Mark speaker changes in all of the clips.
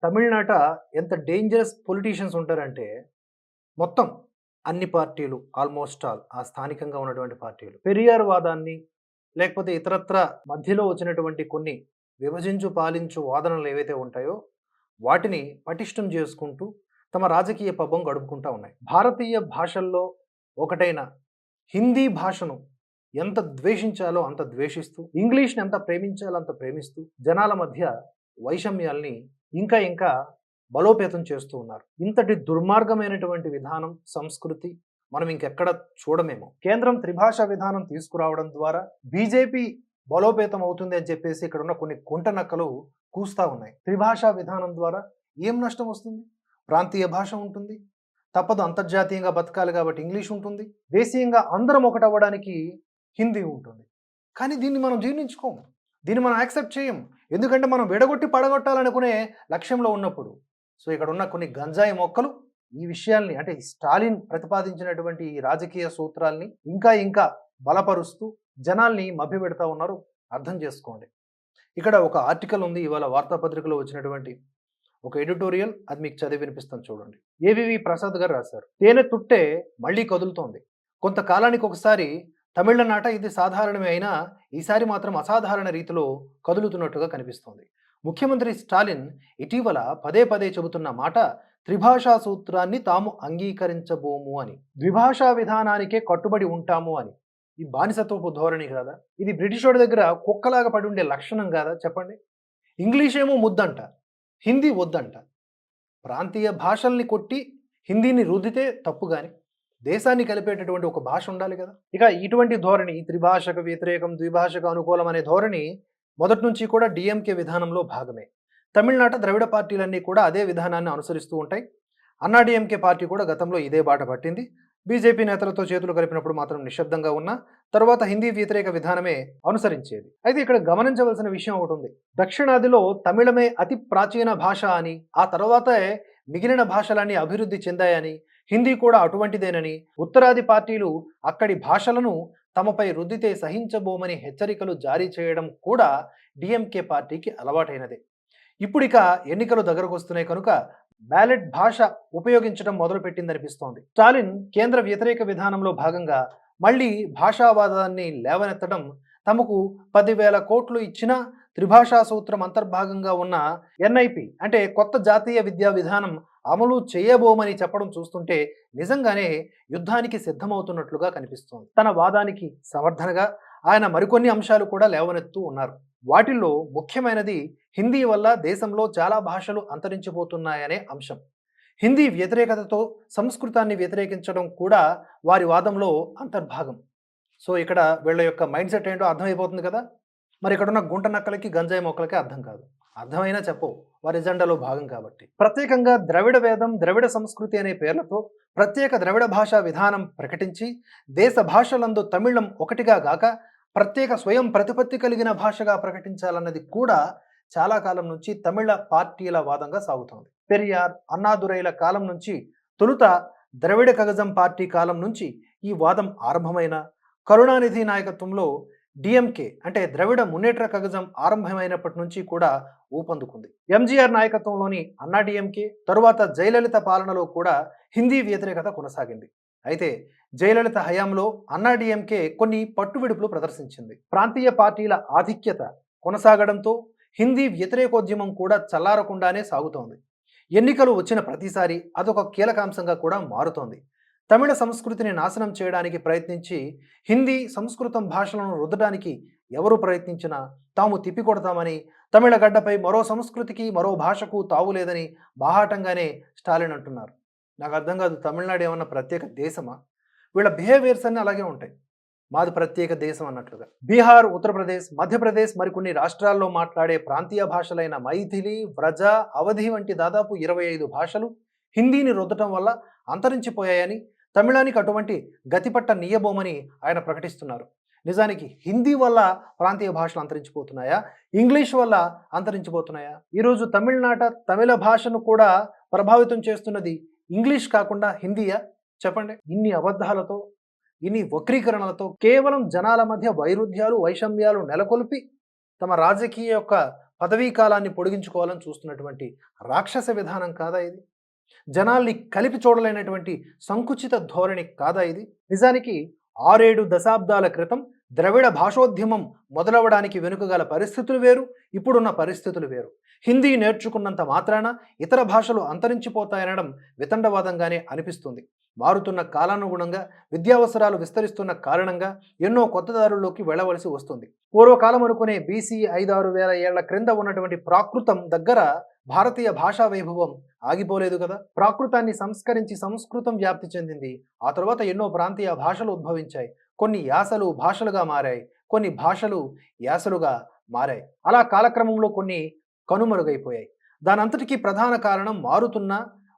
Speaker 1: తమిళనాట ఎంత dangerous politicians ఉంటారంటే, మొత్తం అన్ని పార్టీలు ఆల్మోస్ట్ ఆల్ ఆ స్థానికంగా ఉన్నటువంటి పార్టీలు పెరియార్ వాదాన్ని లేకపోతే ఇతరత్ర మధ్యలో వచ్చినటువంటి కొన్ని విభజించు పాలించు వాదనలు ఏవైతే ఉంటాయో వాటిని పటిష్టం చేసుకుంటూ తమ రాజకీయ పబ్బం గడుపుకుంటా ఉన్నాయి. భారతీయ భాషల్లో ఒకటైన హిందీ భాషను ఎంత ద్వేషించాలో అంత ద్వేషిస్తూ, ఇంగ్లీష్‌ని ఎంత ప్రేమించాలో అంత ప్రేమిస్తూ, జనాల మధ్య వైషమ్యాల్ని ఇంకా బలోపేతం చేస్తూ ఉన్నారు. ఇంతటి దుర్మార్గమైనటువంటి విధానం, సంస్కృతి మనం ఇంకెక్కడ చూడమేమో. కేంద్రం త్రిభాషా విధానం తీసుకురావడం ద్వారా బీజేపీ బలోపేతం అవుతుంది అని చెప్పేసి ఇక్కడున్న కొన్ని కుంట నక్కలు కూస్తా ఉన్నాయి. త్రిభాషా విధానం ద్వారా ఏం నష్టం వస్తుంది? ప్రాంతీయ భాష ఉంటుంది. తప్పదు, అంతర్జాతీయంగా బతకాలి కాబట్టి ఇంగ్లీష్ ఉంటుంది. దేశీయంగా అందరం ఒకటవ్వడానికి హిందీ ఉంటుంది. కానీ దీన్ని మనం జీర్ణించుకోము. దీన్ని మనం యాక్సెప్ట్ చేయం. ఎందుకంటే మనం విడగొట్టి పడగొట్టాలనుకునే లక్ష్యంలో ఉన్నప్పుడు. సో ఇక్కడ ఉన్న కొన్ని గంజాయి మొక్కలు ఈ విషయాల్ని, అంటే స్టాలిన్ ప్రతిపాదించినటువంటి ఈ రాజకీయ సూత్రాల్ని ఇంకా బలపరుస్తూ జనాల్ని మభ్యపెడతా ఉన్నారు. అర్థం చేసుకోండి. ఇక్కడ ఒక ఆర్టికల్ ఉంది, ఇవాళ వార్తాపత్రికలో వచ్చినటువంటి ఒక ఎడిటోరియల్, అది మీకు చదివి వినిపిస్తాను చూడండి. ఏవివి ప్రసాద్ గారు రాశారు. తేనె తుట్టే మళ్ళీ కదులుతోంది. కొంతకాలానికి ఒకసారి తమిళనాట ఇది సాధారణమే అయినా ఈసారి మాత్రం అసాధారణ రీతిలో కదులుతున్నట్టుగా కనిపిస్తోంది. ముఖ్యమంత్రి స్టాలిన్ ఇటీవల పదే చెబుతున్న మాట త్రిభాషా సూత్రాన్ని తాము అంగీకరించబోము అని, ద్విభాషా విధానానికే కట్టుబడి ఉంటాము అని. ఈ బానిసత్వపు ధోరణి కాదా? ఇది బ్రిటిష్ వాడి దగ్గర కుక్కలాగా పడి ఉండే లక్షణం కాదా? చెప్పండి. ఇంగ్లీష్ ఏమో ముద్దంట, హిందీ వద్దంట. ప్రాంతీయ భాషల్ని కొట్టి హిందీని రుద్దితే తప్పు గాని దేశాన్ని కలిపేటటువంటి ఒక భాష ఉండాలి కదా. ఇక ఇటువంటి ధోరణి, త్రిభాషకు వ్యతిరేకం ద్విభాషకు అనుకూలం అనే ధోరణి మొదటి నుంచి కూడా డిఎంకే విధానంలో భాగమే. తమిళనాట ద్రవిడ పార్టీలన్నీ కూడా అదే విధానాన్ని అనుసరిస్తూ ఉంటాయి. అన్నాడీఎంకే పార్టీ కూడా గతంలో ఇదే బాట పట్టింది. బీజేపీ నేతలతో చేతులు కలిపినప్పుడు మాత్రం నిశ్శబ్దంగా ఉన్న తర్వాత హిందీ వ్యతిరేక విధానమే అనుసరించేది. అయితే ఇక్కడ గమనించవలసిన విషయం ఒకటి ఉంది. దక్షిణాదిలో తమిళమే అతి ప్రాచీన భాష అని, ఆ తర్వాతే మిగిలిన భాషలన్నీ అభివృద్ధి చెందాయని, హిందీ కూడా అటువంటిదేనని, ఉత్తరాది పార్టీలు అక్కడి భాషలను తమపై రుద్దితే సహించబోమని హెచ్చరికలు జారీ చేయడం కూడా డిఎంకే పార్టీకి అలవాటైనదే. ఇప్పుడిక ఎన్నికలు దగ్గరకు వస్తున్నాయి కనుక బ్యాలెట్ భాష ఉపయోగించడం మొదలుపెట్టిందనిపిస్తోంది. స్టాలిన్ కేంద్ర వ్యతిరేక విధానంలో భాగంగా మళ్ళీ భాషావాదాన్ని లేవనెత్తడం, తమకు 10,000 కోట్లు ఇచ్చినా త్రిభాషా సూత్రం అంతర్భాగంగా ఉన్న ఎన్ఐపి అంటే కొత్త జాతీయ విద్యా విధానం అమలు చేయబోమని చెప్పడం చూస్తుంటే నిజంగానే యుద్ధానికి సిద్ధమవుతున్నట్లుగా కనిపిస్తోంది. తన వాదానికి సమర్థనగా ఆయన మరికొన్ని అంశాలు కూడా లేవనెత్తూ ఉన్నారు. వాటిల్లో ముఖ్యమైనది హిందీ వల్ల దేశంలో చాలా భాషలు అంతరించిపోతున్నాయనే అంశం. హిందీ వ్యతిరేకతతో సంస్కృతాన్ని వ్యతిరేకించడం కూడా వారి వాదంలో అంతర్భాగం. సో ఇక్కడ వీళ్ళ యొక్క మైండ్ సెట్ ఏంటో అర్థమైపోతుంది కదా. మరి ఇక్కడున్న గుంట నక్కలకి గంజాయి మొక్కలకి అర్థం కాదు. అర్థమైనా చెప్పవు, వారి ఎజెండాలో భాగం కాబట్టి. ప్రత్యేకంగా ద్రవిడ వేదం, ద్రవిడ సంస్కృతి అనే పేర్లతో ప్రత్యేక ద్రవిడ భాషా విధానం ప్రకటించి దేశ భాషలందు తమిళం ఒకటిగా గాక ప్రత్యేక స్వయం ప్రతిపత్తి కలిగిన భాషగా ప్రకటించాలన్నది కూడా చాలా కాలం నుంచి తమిళ పార్టీల వాదంగా సాగుతోంది. పెరియార్, అన్నాదురైల కాలం నుంచి, తొలుత ద్రవిడ కగజం పార్టీ కాలం నుంచి ఈ వాదం ఆరంభమైన, కరుణానిధి నాయకత్వంలో డిఎంకే అంటే ద్రవిడ మున్నేట్ర కగజం ఆరంభమైనప్పటి నుంచి కూడా ఊపందుకుంది. ఎంజీఆర్ నాయకత్వంలోని అన్నా డిఎంకే తరువాత జయలలిత పాలనలో కూడా హిందీ వ్యతిరేకత కొనసాగింది. అయితే జయలలిత హయాంలో అన్నా డిఎంకే కొన్ని పట్టువిడుపులు ప్రదర్శించింది. ప్రాంతీయ పార్టీల ఆధిక్యత కొనసాగడంతో హిందీ వ్యతిరేకోద్యమం కూడా చల్లారకుండానే సాగుతోంది. ఎన్నికలు వచ్చిన ప్రతిసారి అదొక కీలకాంశంగా కూడా మారుతోంది. తమిళ సంస్కృతిని నాశనం చేయడానికి ప్రయత్నించి హిందీ, సంస్కృతం భాషలను రుద్దడానికి ఎవరు ప్రయత్నించినా తాము తిప్పికొడతామని, తమిళ గడ్డపై మరో సంస్కృతికి మరో భాషకు తావులేదని బాహాటంగానే స్టాలిన్ అంటున్నారు. నాకు అర్థం కాదు, తమిళనాడు ఏమన్నా ప్రత్యేక దేశమా? వీళ్ళ బిహేవియర్స్ అన్నీ అలాగే ఉంటాయి, మాది ప్రత్యేక దేశం అన్నట్లుగా. బీహార్, ఉత్తరప్రదేశ్, మధ్యప్రదేశ్ మరికొన్ని రాష్ట్రాల్లో మాట్లాడే ప్రాంతీయ భాషలైన మైథిలి, వ్రజ, అవధి వంటి దాదాపు 25 భాషలు హిందీని రుద్దటం వల్ల అంతరించిపోయాయని, తమిళానికి అటువంటి గతిపట్ట నీయబోమని ఆయన ప్రకటిస్తున్నారు. నిజానికి హిందీ వల్ల ప్రాంతీయ భాషలు అంతరించిపోతున్నాయా, ఇంగ్లీష్ వల్ల అంతరించిపోతున్నాయా? ఈరోజు తమిళనాట తమిళ భాషను కూడా ప్రభావితం చేస్తున్నది ఇంగ్లీష్ కాకుండా హిందీయా? చెప్పండి. ఇన్ని అబద్ధాలతో, ఇన్ని వక్రీకరణలతో కేవలం జనాల మధ్య వైరుధ్యాలు, వైషమ్యాలు నెలకొల్పి తమ రాజకీయ యొక్క పదవీ కాలాన్ని పొడిగించుకోవాలని చూస్తున్నటువంటి రాక్షస విధానం కాదా ఇది? జనాల్ని కలిపి చూడలేనటువంటి సంకుచిత ధోరణి కాదా ఇది? నిజానికి 6-7 దశాబ్దాల క్రితం ద్రవిడ భాషోద్యమం మొదలవడానికి వెనుకగల పరిస్థితులు వేరు, ఇప్పుడున్న పరిస్థితులు వేరు. హిందీ నేర్చుకున్నంత మాత్రాన ఇతర భాషలు అంతరించిపోతాయనడం వితండవాదంగానే అనిపిస్తుంది. మారుతున్న కాలానుగుణంగా విద్యావసరాలు విస్తరిస్తున్న కారణంగా ఎన్నో కొత్త దారుల్లోకి వెళ్ళవలసి వస్తుంది. పూర్వకాలం అనుకునే బీసీ 5-6 వేల ఏళ్ల క్రింద ఉన్నటువంటి ప్రాకృతం దగ్గర భారతీయ భాషా వైభవం ఆగిపోలేదు కదా. ప్రాకృతాన్ని సంస్కరించి సంస్కృతం వ్యాప్తి చెందింది. ఆ తర్వాత ఎన్నో ప్రాంతీయ భాషలు ఉద్భవించాయి. కొన్ని యాసలు భాషలుగా మారాయి, కొన్ని భాషలు యాసలుగా మారాయి. అలా కాలక్రమంలో కొన్ని కనుమరుగైపోయాయి. దానంతటికీ ప్రధాన కారణం మారుతున్న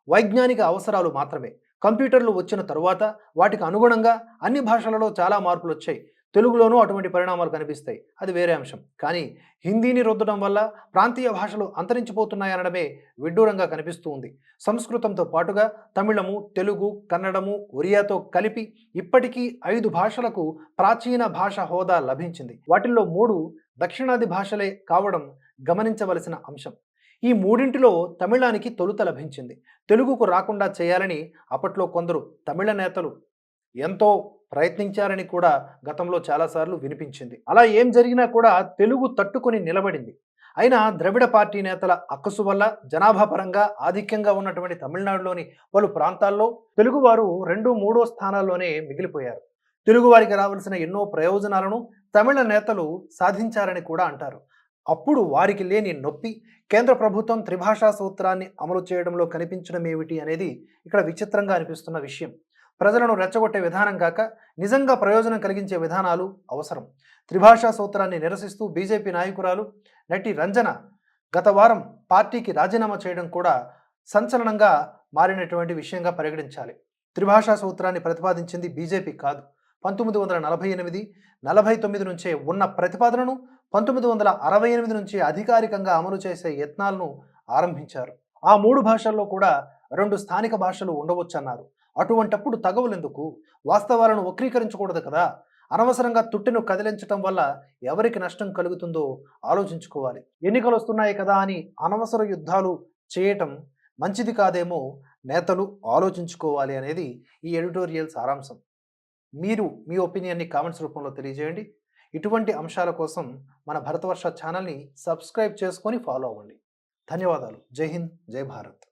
Speaker 1: వైజ్ఞానిక అవసరాలు మాత్రమే. కంప్యూటర్లు వచ్చిన తరువాత వాటికి అనుగుణంగా అన్ని భాషలలో చాలా మార్పులు వచ్చాయి. తెలుగులోనూ అటువంటి పరిణామాలు కనిపిస్తాయి, అది వేరే అంశం. కానీ హిందీని రుద్దడం వల్ల ప్రాంతీయ భాషలు అంతరించిపోతున్నాయనడమే విడ్డూరంగా కనిపిస్తూ ఉంది. సంస్కృతంతో పాటుగా తమిళము, తెలుగు, కన్నడము, ఒరియాతో కలిపి ఇప్పటికీ 5 భాషలకు ప్రాచీన భాష హోదా లభించింది. వాటిల్లో 3 దక్షిణాది భాషలే కావడం గమనించవలసిన అంశం. ఈ మూడింటిలో తమిళానికి తొలుత లభించింది. తెలుగుకు రాకుండా చేయాలని అప్పట్లో కొందరు తమిళ నేతలు ఎంతో ప్రయత్నించారని కూడా గతంలో చాలాసార్లు వినిపించింది. అలా ఏం జరిగినా కూడా తెలుగు తట్టుకొని నిలబడింది. అయినా ద్రవిడ పార్టీ నేతల అక్కసు వల్ల జనాభా పరంగా ఆధిక్యంగా ఉన్నటువంటి తమిళనాడులోని పలు ప్రాంతాల్లో తెలుగువారు 2-3 స్థానాల్లోనే మిగిలిపోయారు. తెలుగువారికి రావాల్సిన ఎన్నో ప్రయోజనాలను తమిళ నేతలు సాధించారని కూడా అంటారు. అప్పుడు వారికి లేని నొప్పి కేంద్ర ప్రభుత్వం త్రిభాషా సూత్రాన్ని అమలు చేయడంలో కనిపించడం ఏమిటి అనేది ఇక్కడ విచిత్రంగా అనిపిస్తున్న విషయం. ప్రజలను రెచ్చగొట్టే విధానం కాక నిజంగా ప్రయోజనం కలిగించే విధానాలు అవసరం. త్రిభాషా సూత్రాన్ని నిరసిస్తూ బీజేపీ నాయకురాలు నటి రంజన గత వారం పార్టీకి రాజీనామా చేయడం కూడా సంచలనంగా మారినటువంటి విషయంగా పరిగణించాలి. త్రిభాషా సూత్రాన్ని ప్రతిపాదించింది బీజేపీ కాదు. 1948-49 నుంచే ఉన్న ప్రతిపాదనను 1968 నుంచి అధికారికంగా అమలు చేసే యత్నాలను ఆరంభించారు. ఆ 3 భాషల్లో కూడా 2 స్థానిక భాషలు ఉండవచ్చన్నారు. అటువంటప్పుడు తగవులెందుకు? వాస్తవాలను వక్రీకరించకూడదు కదా. అనవసరంగా తుట్టెను కదిలించటం వల్ల ఎవరికి నష్టం కలుగుతుందో ఆలోచించుకోవాలి. ఎన్నికలు వస్తున్నాయి కదా అని అనవసర యుద్ధాలు చేయటం మంచిది కాదేమో నేతలు ఆలోచించుకోవాలి అనేది ఈ ఎడిటోరియల్ సారాంశం. మీరు మీ ఒపీనియన్ని కామెంట్స్ రూపంలో తెలియజేయండి. ఇటువంటి అంశాల కోసం మన భరతవర్ష ఛానల్ని సబ్స్క్రైబ్ చేసుకొని ఫాలో అవ్వండి. ధన్యవాదాలు. జై హింద్, జై భారత్.